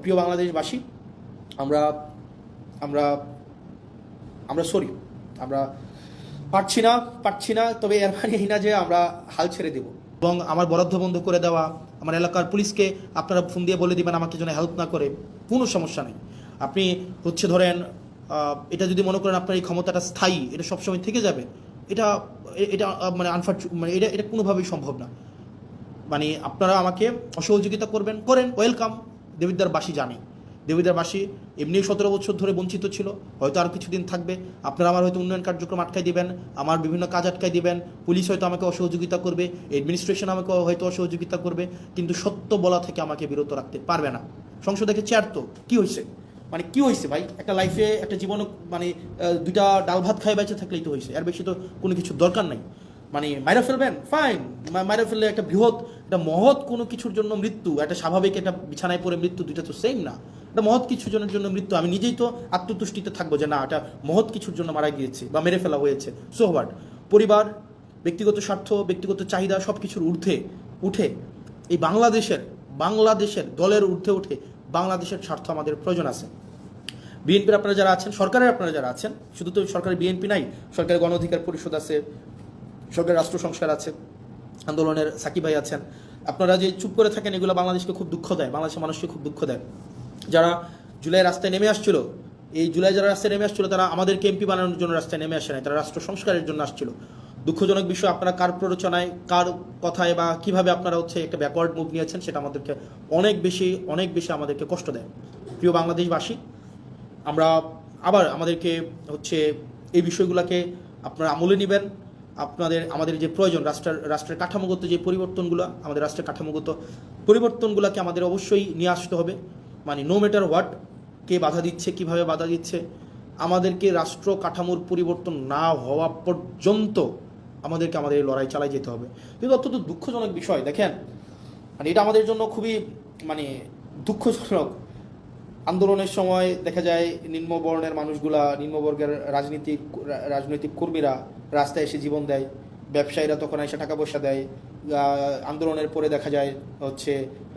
প্রিয় বাংলাদেশবাসী, আমরা আমরা আমরা সরি আমরা পারছি না, তবে এর মানে এই না যে আমরা হাল ছেড়ে দেব। এবং আমার বরাদ্দ বন্ধ করে দেওয়া, আমার এলাকার পুলিশকে আপনারা ফোন দিয়ে বলে দিবেন আমাকে যেন হেল্প না করে, কোনো সমস্যা নেই। আপনি ধরেন এটা যদি মনে করেন আপনার এই ক্ষমতাটা স্থায়ী, এটা সবসময় থেকে যাবে, এটা এটা মানে মানে এটা কোনোভাবেই সম্ভব না। মানে আপনারা আমাকে অসহযোগিতা করেন, ওয়েলকাম। দেবিদ্বারবাসী জানে, দেবিদ্বারবাসী এমনি 17 বছর ধরে বঞ্চিত ছিল, হয়তো আর কিছুদিন থাকবে। আপনারা আমার হয়তো উন্নয়ন কার্যক্রম আটকাই দিবেন, আমার বিভিন্ন কাজ আটকাই দিবেন, পুলিশ হয়তো আমাকে অসহযোগিতা করবে, অ্যাডমিনিস্ট্রেশন আমাকে হয়তো অসহযোগিতা করবে, কিন্তু সত্য বলা থেকে আমাকে বিরত রাখতে পারবে না। সংসদে চেয়ার তো কী হয়েছে, মানে কী হয়েছে ভাই? একটা লাইফে একটা জীবন, মানে দুইটা ডাল ভাত খাই বেঁচে থাকলেই তো হয়েছে, এর বেশি তো কোনো কিছু দরকার নাই। মানে মাইরা ফেলবেন, ফাইন, মাইরা ফেললে একটা একটা মহৎ কোনো কিছুর জন্য মৃত্যু, একটা স্বাভাবিক একটা বিছানায় পড়ে মৃত্যু, দুইটা তো সেম না। একটা মহৎ কিছুর জন্য মৃত্যু, আমি নিজেই তো আত্মতুষ্টিতে থাকবো যে না, এটা মহৎ কিছুর জন্য মারা গিয়েছে বা মেরে ফেলা হয়েছে। So what? পরিবার, ব্যক্তিগত স্বার্থ, ব্যক্তিগত চাহিদা সব কিছুর ঊর্ধ্বে উঠে এই বাংলাদেশের দলের ঊর্ধ্বে উঠে বাংলাদেশের স্বার্থ আমাদের প্রয়োজন আছে। বিএনপির আপনারা যারা আছেন, সরকারের আপনারা যারা আছেন, শুধু তো সরকারের বিএনপি নাই, সরকারের গণ অধিকার পরিষদ আছে, সরকারের রাষ্ট্র সংস্কার আছে, আন্দোলনের সাকিব ভাই আছেন। আপনারা যে চুপ করে থাকেন, এগুলো বাংলাদেশকে খুব দুঃখ দেয়, বাংলাদেশের মানুষকে খুব দুঃখ দেয়। যারা জুলাই রাস্তায় নেমে আসছিল, এই জুলাই যারা রাস্তায় নেমে আসছিল, তারা আমাদেরকে এমপি বানানোর জন্য রাস্তায় নেমে আসে নাই, তারা রাষ্ট্র সংস্কারের জন্য আসছিল। দুঃখজনক বিষয়, আপনারা কার প্ররোচনায়, কার কথায় বা কিভাবে আপনারা একটা ব্যাকওয়ার্ড মুভ নিয়েছেন, সেটা আমাদেরকে অনেক বেশি আমাদেরকে কষ্ট দেয়। প্রিয় বাংলাদেশবাসী, আমরা আমাদেরকে এই বিষয়গুলোকে আপনারা আমলে নেবেন। আমাদের যে প্রয়োজন, রাষ্ট্রের কাঠামোগত যে পরিবর্তনগুলো, আমাদের রাষ্ট্রের কাঠামোগত পরিবর্তনগুলোকে আমাদের অবশ্যই নিয়ে আসতে হবে। মানে নো ম্যাটার হোয়াট, কে বাধা দিচ্ছে, কিভাবে বাধা দিচ্ছে, আমাদেরকে রাষ্ট্র কাঠামোর পরিবর্তন না হওয়া পর্যন্ত আমাদের এই লড়াই চালাই যেতে হবে। কিন্তু অত্যন্ত দুঃখজনক বিষয়, দেখেন, মানে এটা আমাদের জন্য খুবই দুঃখজনক। আন্দোলনের সময় দেখা যায় নিম্নবর্ণের মানুষগুলা, নিম্নবর্গের রাজনৈতিক কর্মীরা রাস্তায় এসে জীবন দেয়, ব্যবসায়ীরা তখন এসে টাকা পয়সা দেয়। আন্দোলনের পরে দেখা যায়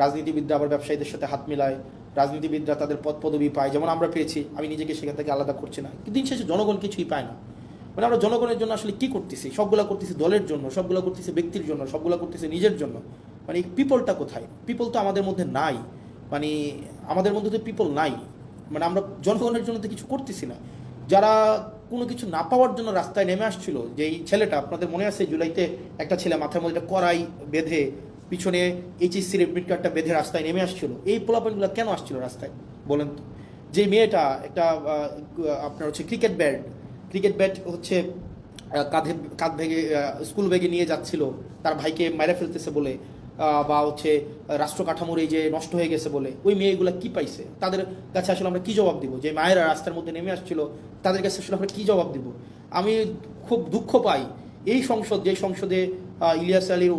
রাজনীতিবিদরা আবার ব্যবসায়ীদের সাথে হাত মিলায়, রাজনীতিবিদরা তাদের পদ পদবি পায়, যেমন আমরা পেয়েছি। আমি নিজেকে সেখান থেকে আলাদা করছি না, কিন্তু দিন শেষে জনগণ কিছুই পায় না। মানে আমরা জনগণের জন্য আসলে কী করতেছি? সবগুলা করতেছি দলের জন্য, সবগুলা করতেছি ব্যক্তির জন্য, সবগুলা করতেছি নিজের জন্য। মানে এই পিপলটা কোথায়? পিপল তো আমাদের মধ্যে নাই, মানে আমাদের মধ্যে তো পিপল নাই। মানে আমরা জনগণের জন্য তো কিছু করতেছি না। যারা কোনো কিছু না পাওয়ার জন্য রাস্তায় নেমে আসছিল, যেই ছেলেটা, আপনাদের মনে আছে জুলাইতে একটা ছেলে মাথার মধ্যে একটা কড়াই বেঁধে, পিছনে এইচএসসির এডমিট কার্ডটা বেঁধে রাস্তায় নেমে আসছিল, এই পোলাপেনগুলো কেন আসছিল রাস্তায় বলেন তো? যে মেয়েটা একটা আপনার ক্রিকেট ব্যাট কাঁধ ভেঙে স্কুল ব্যাগে নিয়ে যাচ্ছিল, তার ভাইকে মেরে ফেলতেছে বলে, বা রাষ্ট্র কাঠামোর এই যে নষ্ট হয়ে গেছে বলে, ওই মেয়েগুলো কি পাইছে? তাদের কাছে আসলে আমরা কি জবাব দিব? যে মায়েরা রাস্তার মধ্যে নেমে আসছিল, তাদের কাছে আসলে আমরা কি জবাব দিব? আমি খুব দুঃখ পাই, এই যে সংসদে ইলিয়াস আলীর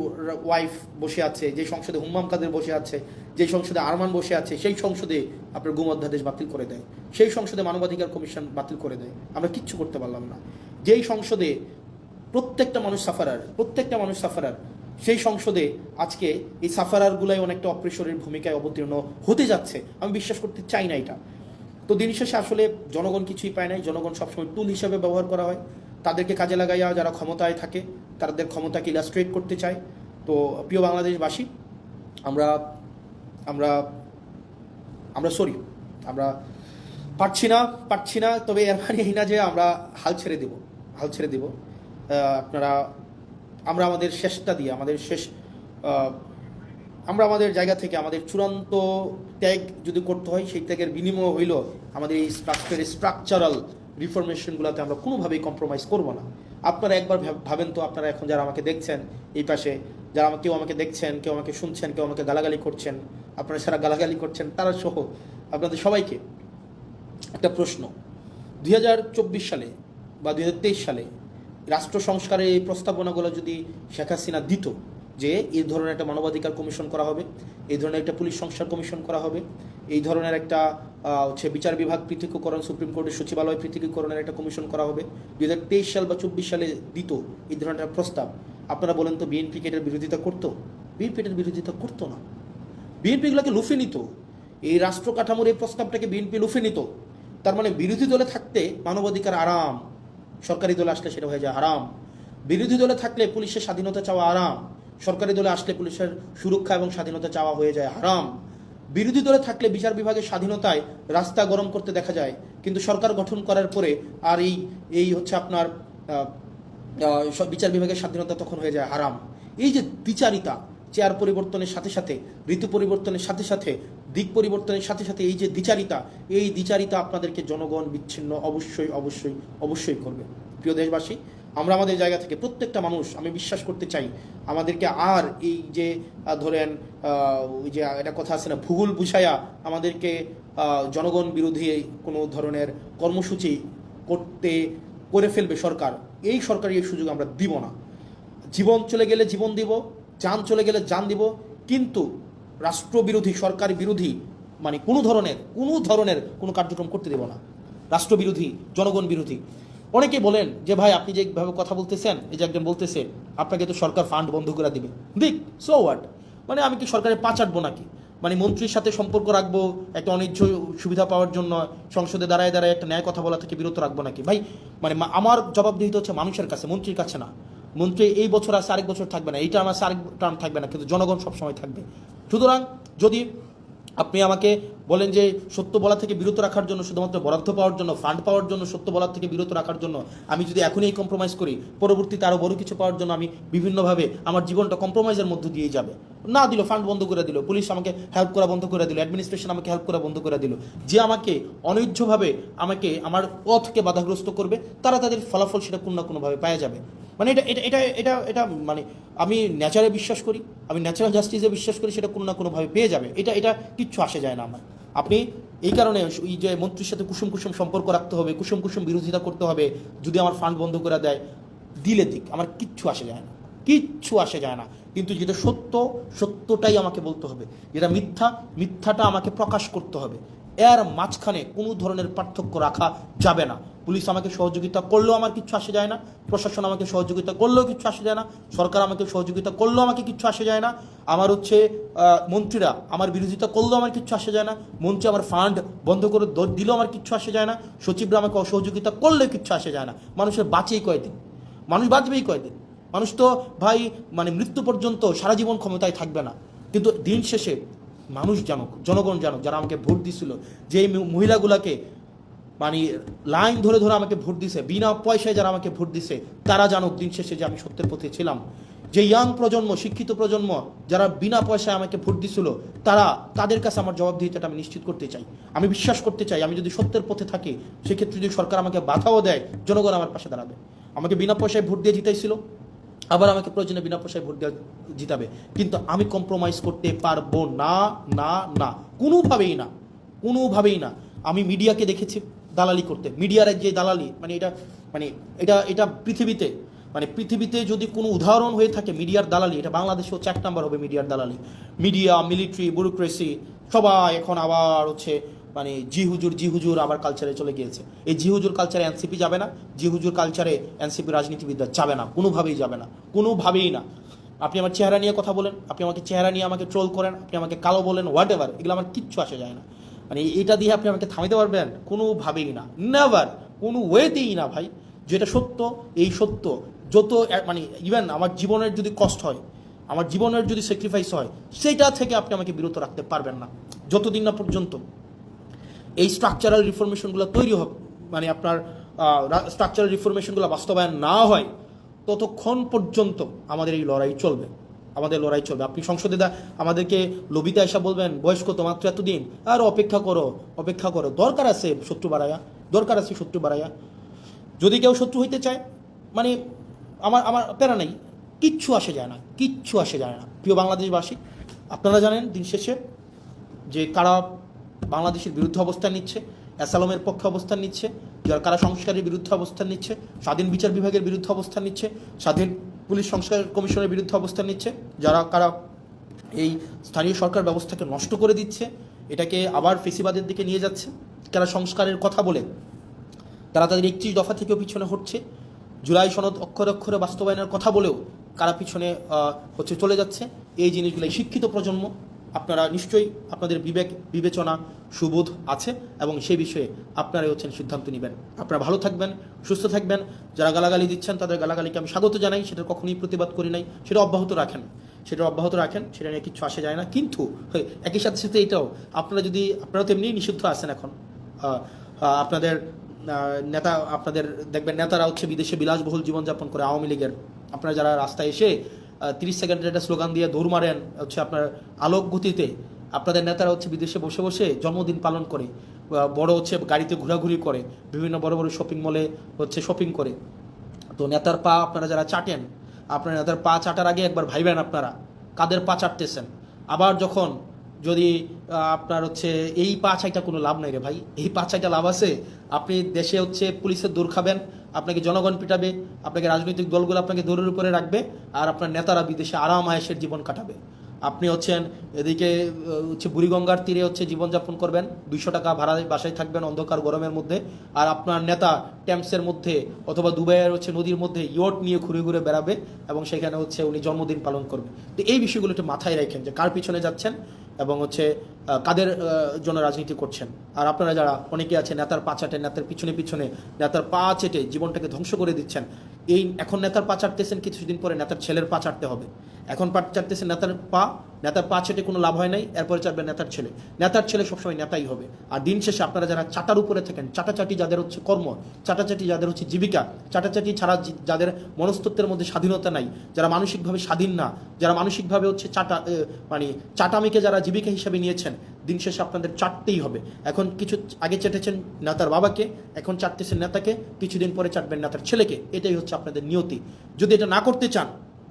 ওয়াইফ বসে আছে, যে সংসদে হুম্মাম কাদের বসে আছে, যে সংসদে আরমান বসে আছে, সেই সংসদে আপনার গুম অধ্যাদেশ বাতিল করে দেয়, সেই সংসদে মানবাধিকার কমিশন বাতিল করে দেয়, আমরা কিচ্ছু করতে পারলাম না। যেই সংসদে প্রত্যেকটা মানুষ সাফারার, সেই সংসদে আজকে এই সাফারারগুলাই অনেকটা অপ্রেশরের ভূমিকায় অবতীর্ণ হতে যাচ্ছে। আমি বিশ্বাস করতে চাই না এটা। তো দিন শেষে আসলে জনগণ কিছুই পায় নাই, জনগণ সবসময় টুল হিসাবে ব্যবহার করা হয়, তাদেরকে কাজে লাগাইয়া যারা ক্ষমতায় থাকে তাদের ক্ষমতাকে ইলাস্ট্রেট করতে চায়। তো প্রিয় বাংলাদেশবাসী, আমরা আমরা আমরা সরি আমরা পারছি না, তবে এর মানে এই না যে আমরা হাল ছেড়ে দেব। আমরা আমাদের শেষটা দিয়ে, আমরা আমাদের জায়গা থেকে আমাদের চূড়ান্ত ত্যাগ যদি করতে হয়, সেই ত্যাগের বিনিময় হইল আমাদের এই স্ট্রাকচারাল রিফরমেশনগুলোতে আমরা কোনোভাবেই কম্প্রোমাইজ করব না। আপনারা একবার ভাবেন তো, আপনারা এখন যারা আমাকে দেখছেন, এই পাশে যারা কেউ আমাকে দেখছেন, কেউ আমাকে শুনছেন, কেউ আমাকে গালাগালি করছেন, আপনারা যারা গালাগালি করছেন তারা সহ আপনাদের সবাইকে একটা প্রশ্ন। 2024 সালে বা 2023 সালে রাষ্ট্র সংস্কারের এই প্রস্তাবনাগুলো যদি শেখ হাসিনা দিত, যে এই ধরনের একটা মানবাধিকার কমিশন করা হবে, এই ধরনের একটা পুলিশ সংস্কার কমিশন করা হবে, এই ধরনের একটা বিচার বিভাগ পৃথকীকরণ, সুপ্রিম কোর্টের সচিবালয় পৃথকীকরণের একটা কমিশন করা হবে, 2023 সাল বা 24 সালে দিত এই ধরনের একটা প্রস্তাব, আপনারা বলেন তো বিএনপি এটার বিরোধিতা করতো? বিএনপি এটার বিরোধিতা করতো না। বিএনপিগুলোকে লুফে নিত। এই রাষ্ট্র কাঠামোর এই প্রস্তাবটাকে বিএনপি লুফে নিত, তার মানে বিরোধী দলে থাকতে মানবাধিকার আরাম, সরকারি দলে আসলে সেটা হয়ে যায় হারাম। বিরোধী দলে থাকলে পুলিশের স্বাধীনতা চাওয়া আরাম, সরকারি দলে আসলে পুলিশের সুরক্ষা এবং স্বাধীনতা চাওয়া হয়ে যায় হারাম। বিরোধী দলে থাকলে বিচার বিভাগের স্বাধীনতায় রাস্তা গরম করতে দেখা যায়, কিন্তু সরকার গঠন করার পরে আর এই হচ্ছে আপনার বিচার বিভাগের স্বাধীনতা তখন হয়ে যায় হারাম। এই যে দ্বিচারিতা, চেয়ার পরিবর্তনের সাথে সাথে, ঋতু পরিবর্তনের সাথে সাথে, দিক পরিবর্তনের সাথে সাথে এই যে দ্বিচারিতা, এই দ্বিচারিতা আপনাদেরকে জনগণ বিচ্ছিন্ন অবশ্যই অবশ্যই অবশ্যই করবে। প্রিয় দেশবাসী, আমরা আমাদের জায়গা থেকে প্রত্যেকটা মানুষ, আমি বিশ্বাস করতে চাই আমাদেরকে আর এই যে ধরেন ওই যে একটা কথা আছে না, ভূগোল বুঝায়া আমাদেরকে জনগণ বিরোধী কোনো ধরনের কর্মসূচি করে ফেলবে সরকার, এই সরকারি এই সুযোগ আমরা দিব না। জীবন চলে গেলে জীবন দিব, যান চলে গেলে যান দিব, কিন্তু রাষ্ট্রবিরোধী, সরকার বিরোধী মানে কোনো ধরনের কোনো কার্যক্রম করতে দেব না। রাষ্ট্রবিরোধী, জনগণ বিরোধী। অনেকে বলেন যে ভাই আপনি যেভাবে কথা বলতেছেন, এই যে একজন বলতেছে আপনাকে তো সরকার ফান্ড বন্ধ করে দিবে, দিক, সো হোয়াট, মানে আমি কি সরকারের পা চাটবো নাকি? মানে মন্ত্রীর সাথে সম্পর্ক রাখবো একটা অনিচ্ছ সুবিধা পাওয়ার জন্য, সংসদে দাঁড়ায় দাঁড়ায় একটা ন্যায় কথা বলা থেকে বিরত রাখবো নাকি? ভাই মানে আমার জবাবদিহিতা হচ্ছে মানুষের কাছে, মন্ত্রীর কাছে না। মন্ত্রী এই বছর আছে, আরেক বছর থাকবে না, এই টার্ম আছে, আরেক টার্ম থাকবে না, কিন্তু জনগণ সবসময় থাকবে। সুতরাং যদি আপনি আমাকে বলেন যে সত্য বলা থেকে বিরত রাখার জন্য, শুধুমাত্র বরাদ্দ পাওয়ার জন্য, ফান্ড পাওয়ার জন্য, সত্য বলার থেকে বিরত রাখার জন্য আমি যদি এখনই কম্প্রোমাইজ করি, পরবর্তীতে আরও বড় কিছু পাওয়ার জন্য আমি বিভিন্নভাবে আমার জীবনটা কম্প্রোমাইজের মধ্যে দিয়ে যাবে। না দিল, ফান্ড বন্ধ করে দিল, পুলিশ আমাকে হেল্প করা বন্ধ করে দিল, অ্যাডমিনিস্ট্রেশন আমাকে হেল্প করা বন্ধ করে দিল, যে আমাকে অনৈধ্যভাবে আমাকে আমার পথকে বাধাগ্রস্ত করবে, তারা তাদের ফলাফল সেটা কোনো না কোনোভাবে পাওয়া যাবে। মানে এটা এটা এটা এটা এটা মানে আমি ন্যাচারে বিশ্বাস করি, আমি ন্যাচারাল জাস্টিসে বিশ্বাস করি, সেটা কোনো না কোনোভাবে পেয়ে যাবে। এটা কিচ্ছু আসে যায় না আমার। আপনি এই কারণে এই যে মন্ত্রীর সাথে কুসুম কুসুম সম্পর্ক রাখতে হবে, কুসুম কুসুম বিরোধিতা করতে হবে, যদি আমার ফান্ড বন্ধ করে দেয়, দিলে দিক, আমার কিচ্ছু আসে যায় না, কিচ্ছু আসে যায় না। কিন্তু যেটা সত্য, সত্যটাই আমাকে বলতে হবে, যেটা মিথ্যা, মিথ্যাটা আমাকে প্রকাশ করতে হবে। এর মাঝখানে কোনো ধরনের পার্থক্য রাখা যাবে না। পুলিশ আমাকে সহযোগিতা করলেও আমার কিচ্ছু আসে যায় না, প্রশাসন আমাকে সহযোগিতা করলেও কিচ্ছু আসে যায় না, সরকার আমাকে সহযোগিতা করলেও আমাকে কিচ্ছু আসে যায় না, আমার হচ্ছে মন্ত্রীরা আমার বিরোধিতা করলেও আমার কিচ্ছু আসে যায় না, মন্ত্রী আমার ফান্ড বন্ধ করে দিলেও আমার কিচ্ছু আসে যায় না, সচিবরা আমাকে অসহযোগিতা করলেও কিচ্ছু আসে যায় না। মানুষের বাঁচেই কয়দিন, মানুষ বাঁচবেই কয়দিন, মানুষ তো ভাই মানে মৃত্যু পর্যন্ত সারা জীবন ক্ষমতায় থাকবে না। কিন্তু দিন শেষে মানুষ জানুক, জনগণ জানুক, যারা আমাকে ভোট দিছিল, যে মহিলাগুলাকে মানে লাইন ধরে ধরে আমাকে ভোট দিছে, বিনা পয়সায় যারা আমাকে ভোট দিছে, তারা জানুক দিন শেষে যে আমি সত্যের পথে ছিলাম। যে ইয়াং প্রজন্ম, শিক্ষিত প্রজন্ম যারা বিনা পয়সায় আমাকে ভোট দিছিল, তাদের কাছে আমার জবাবদিহিতাটা আমি নিশ্চিত করতে চাই। আমি বিশ্বাস করতে চাই আমি যদি সত্যের পথে থাকি, সেক্ষেত্রে যদি সরকার আমাকে বাধাও দেয়, জনগণ আমার পাশে দাঁড়াবে। আমাকে বিনা পয়সায় ভোট দিয়ে জিতাইছিল, আবার আমাকে প্রয়োজনে বিনা পয়সায় ভোট দেওয়া জিতাবে, কিন্তু আমি কম্প্রোমাইজ করতে পারবো না, না না, কোনোভাবেই না, কোনোভাবেই না। আমি মিডিয়াকে দেখেছি দালালি করতে, মিডিয়ার যে দালালি, মানে এটা পৃথিবীতে যদি কোনো উদাহরণ হয়ে থাকে মিডিয়ার দালালি, এটা বাংলাদেশেও 4 নাম্বার হবে মিডিয়ার দালালি। মিডিয়া, মিলিটারি, ব্যুরোক্রেসি সবাই এখন আবার হচ্ছে মানে জি হুজুর আবার কালচারে চলে গিয়েছে। এই জি হুজুর কালচারে এনসিপি যাবে না, জি হুজুর কালচারে এনসিপি রাজনীতিবিদরা যাবে না, কোনোভাবেই যাবে না, কোনোভাবেই না। আপনি আমার চেহারা নিয়ে কথা বলেন, আপনি আমাকে চেহারা নিয়ে আমাকে ট্রোল করেন, আপনি আমাকে কালো বলেন, হোয়াট এভার, এগুলো আমার কিচ্ছু আসে যায় না। মানে এটা দিয়ে আপনি আমাকে থামাইতে পারবেন? কোনোভাবেই না, নেভার, কোনো ওয়েতেই না ভাই। যেটা সত্য, এই সত্য যত মানে ইভেন আমার জীবনের যদি কষ্ট হয়, আমার জীবনের যদি স্যাক্রিফাইস হয়, সেটা থেকে আপনি আমাকে বিরত রাখতে পারবেন না, যতদিন না পর্যন্ত এই স্ট্রাকচারাল রিফরমেশনগুলো তৈরি হবে, মানে আপনার স্ট্রাকচারাল রিফরমেশনগুলো বাস্তবায়ন না হয়, ততক্ষণ পর্যন্ত আমাদের এই লড়াই চলবে, আমাদের লড়াই চলবে। আপনি সংসদে আমাদেরকে লবিতে এসে বলবেন বয়স কত, মাত্র এতদিন, আর অপেক্ষা করো, দরকার আছে শত্রু বাড়াইয়া। যদি কেউ শত্রু হইতে চায়, মানে আমার প্যারা নেই, কিচ্ছু আসে যায় না। প্রিয় বাংলাদেশবাসী, আপনারা জানেন দিন শেষে যে কারা বাংলাদেশের বিরুদ্ধে অবস্থান নিচ্ছে, অ্যাসালমের পক্ষে অবস্থান নিচ্ছে, যারা কারা সংস্কারের বিরুদ্ধে অবস্থান নিচ্ছে, স্বাধীন বিচার বিভাগের বিরুদ্ধে অবস্থান নিচ্ছে, স্বাধীন পুলিশ সংস্কার কমিশনের বিরুদ্ধে অবস্থান নিচ্ছে, কারা এই স্থানীয় সরকার ব্যবস্থাকে নষ্ট করে দিচ্ছে, এটাকে আবার ফেসিবাদের দিকে নিয়ে যাচ্ছে, কারা সংস্কারের কথা বলে তারা তাদের 31 দফা থেকেও পিছনে হচ্ছে, জুলাই সনদ অক্ষরে অক্ষরে বাস্তবায়নের কথা বলেও কারা পিছনে চলে যাচ্ছে। এই জিনিসগুলো শিক্ষিত প্রজন্ম, আপনারা নিশ্চয়ই আপনাদের বিবেচনা সুবোধ আছে এবং সেই বিষয়ে আপনারাই হচ্ছেন সিদ্ধান্ত নেবেন। আপনারা ভালো থাকবেন, সুস্থ থাকবেন। যারা গালাগালি দিচ্ছেন তাদের গালাগালিকে আমি স্বাগত জানাই, সেটা কখনোই প্রতিবাদ করি নাই, সেটা অব্যাহত রাখেন, সেটা নিয়ে কিচ্ছু আসে যায় না। কিন্তু একই সাথে সাথে এটাও আপনারা তো এমনিই নিষিদ্ধ আছেন এখন। আপনাদের আপনাদের দেখবেন নেতারা হচ্ছে বিদেশে বিলাসবহুল জীবনযাপন করে আওয়ামী লীগের। আপনারা যারা রাস্তায় এসে 30 সেকেন্ডের একটা স্লোগান দিয়ে দৌড় মারেন হচ্ছে আপনার আলোক গতিতে, আপনাদের নেতারা হচ্ছে বিদেশে বসে বসে জন্মদিন পালন করে, বড় হচ্ছে গাড়িতে ঘোরাঘুরি করে, বিভিন্ন বড় বড় শপিং মলে হচ্ছে শপিং করে। তো নেতার পা আপনারা যারা চাটেন, আপনার নেতার পা চাটার আগে একবার ভাইবেন আপনারা কাদের পা চাটতেছেন। আবার যখন যদি আপনার হচ্ছে এই পা চাইটা কোনো লাভ নাই রে ভাই, এই পা চাইটা লাভ আছে? আপনি দেশে হচ্ছে পুলিশের দৌড় খাবেন, আপনাকে জনগণ পিটাবে, আপনাকে রাজনৈতিক দলগুলো আপনাকে দৌড়ের উপরে রাখবে, আর আপনার নেতারা বিদেশে আরাম আয়েশের জীবন কাটাবে। আপনি হচ্ছেন এদিকে হচ্ছে বুড়িগঙ্গার তীরে হচ্ছে জীবনযাপন করবেন, 200 টাকা ভাড়া বাসায় থাকবেন অন্ধকার গরমের মধ্যে, আর আপনার নেতা ট্যাম্পসের মধ্যে অথবা দুবাইয়ের হচ্ছে নদীর মধ্যে ইয়ট নিয়ে ঘুরে ঘুরে বেড়াবে এবং সেখানে হচ্ছে উনি জন্মদিন পালন করবে। তো এই বিষয়গুলো একটু মাথায় রাখেন যে কার পিছনে যাচ্ছেন এবং হচ্ছে কাদের জন্য রাজনীতি করছেন। আর আপনারা যারা অনেকে আছে নেতার পা চাটে, নেতার পিছনে পিছনে নেতার পা চেটে জীবনটাকে ধ্বংস করে দিচ্ছেন। এখন নেতার পা চাটতেছেন, কিছুদিন পরে নেতার ছেলের পা চাটতে হবে। এখন পা চাটতেছেন নেতার পা চেটে কোনো লাভ হয় নাই, এরপরে চাটবে নেতার ছেলে সবসময় নেতাই হবে। আর দিন শেষে আপনারা যারা চাটার উপরে থাকেন, চাটাচাটি যাদের হচ্ছে কর্ম, চাটাচাটি যাদের হচ্ছে জীবিকা, চাটাচাটি ছাড়া যাদের মনস্তত্ত্বের মধ্যে স্বাধীনতা নাই, যারা মানসিকভাবে স্বাধীন না, যারা মানসিকভাবে হচ্ছে চাটামিকে যারা জীবিকা হিসেবে নিয়েছেন, দিন শেষে আপনাদের চাটতেই হবে। এখন কিছু আগে চেটেছেন নেতার বাবাকে, এখন চাটতেছেন নেতাকে, কিছুদিন পরে চাটবেন নেতার ছেলেকে। এটাই হচ্ছে আপনাদের নিয়তি। যদি এটা না করতে চান,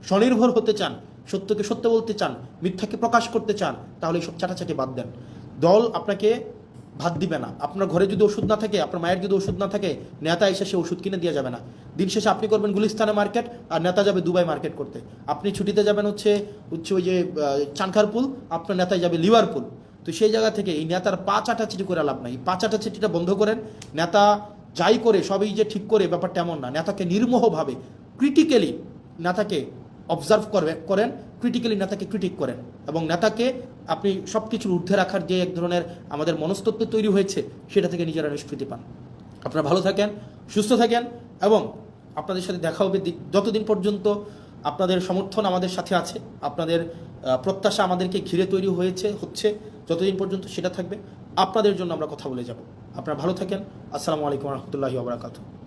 স্বনির্ভর হতে চান, সত্যকে সত্য বলতে চান, মিথ্যাকে প্রকাশ করতে চান, তাহলে এইসব চাটাচাটি বাদ দেন। দল আপনাকে ভাত দিবে না। আপনার ঘরে যদি ওষুধ না থাকে, আপনার মায়ের যদি ওষুধ না থাকে, নেতা এসে সে ওষুধ কিনে দিয়ে যাবে না। দিন শেষে আপনি করবেন গুলিস্তানে মার্কেট, আর নেতা যাবে দুবাই মার্কেট করতে। আপনি ছুটিতে যাবেন হচ্ছে ওই যে চানখারপুল, আপনার নেতায় যাবে লিভারপুল। তো সেই জায়গা থেকে এই নেতার পা চাটাচিটি করে লাভ নাই। পা চাটাচিটিটা বন্ধ করেন। নেতা যাই করে সবই যে ঠিক করে ব্যাপারটা এমন না। নেতাকে নির্মোহভাবে ক্রিটিক্যালি নেতাকে অবজার্ভ করেন, ক্রিটিক্যালি নেতাকে ক্রিটিক করেন, এবং নেতাকে আপনি সব কিছুর ঊর্ধ্বে রাখার যে এক ধরনের আমাদের মনস্তত্ত্ব তৈরি হয়েছে, সেটা থেকে নিজেরা নিষ্কৃতি পান। আপনারা ভালো থাকেন, সুস্থ থাকেন, এবং আপনাদের সাথে দেখা হবে যতদিন পর্যন্ত আপনাদের সমর্থন আমাদের সাথে আছে, আপনাদের প্রত্যাশা আমাদেরকে ঘিরে তৈরি হচ্ছে, যতদিন পর্যন্ত সেটা থাকবে, আপনাদের জন্য আমরা কথা বলে যাব। আপনারা ভালো থাকেন। আসসালামু আলাইকুম রহমতুল্লাহি ওয়া বারাকাতুহু।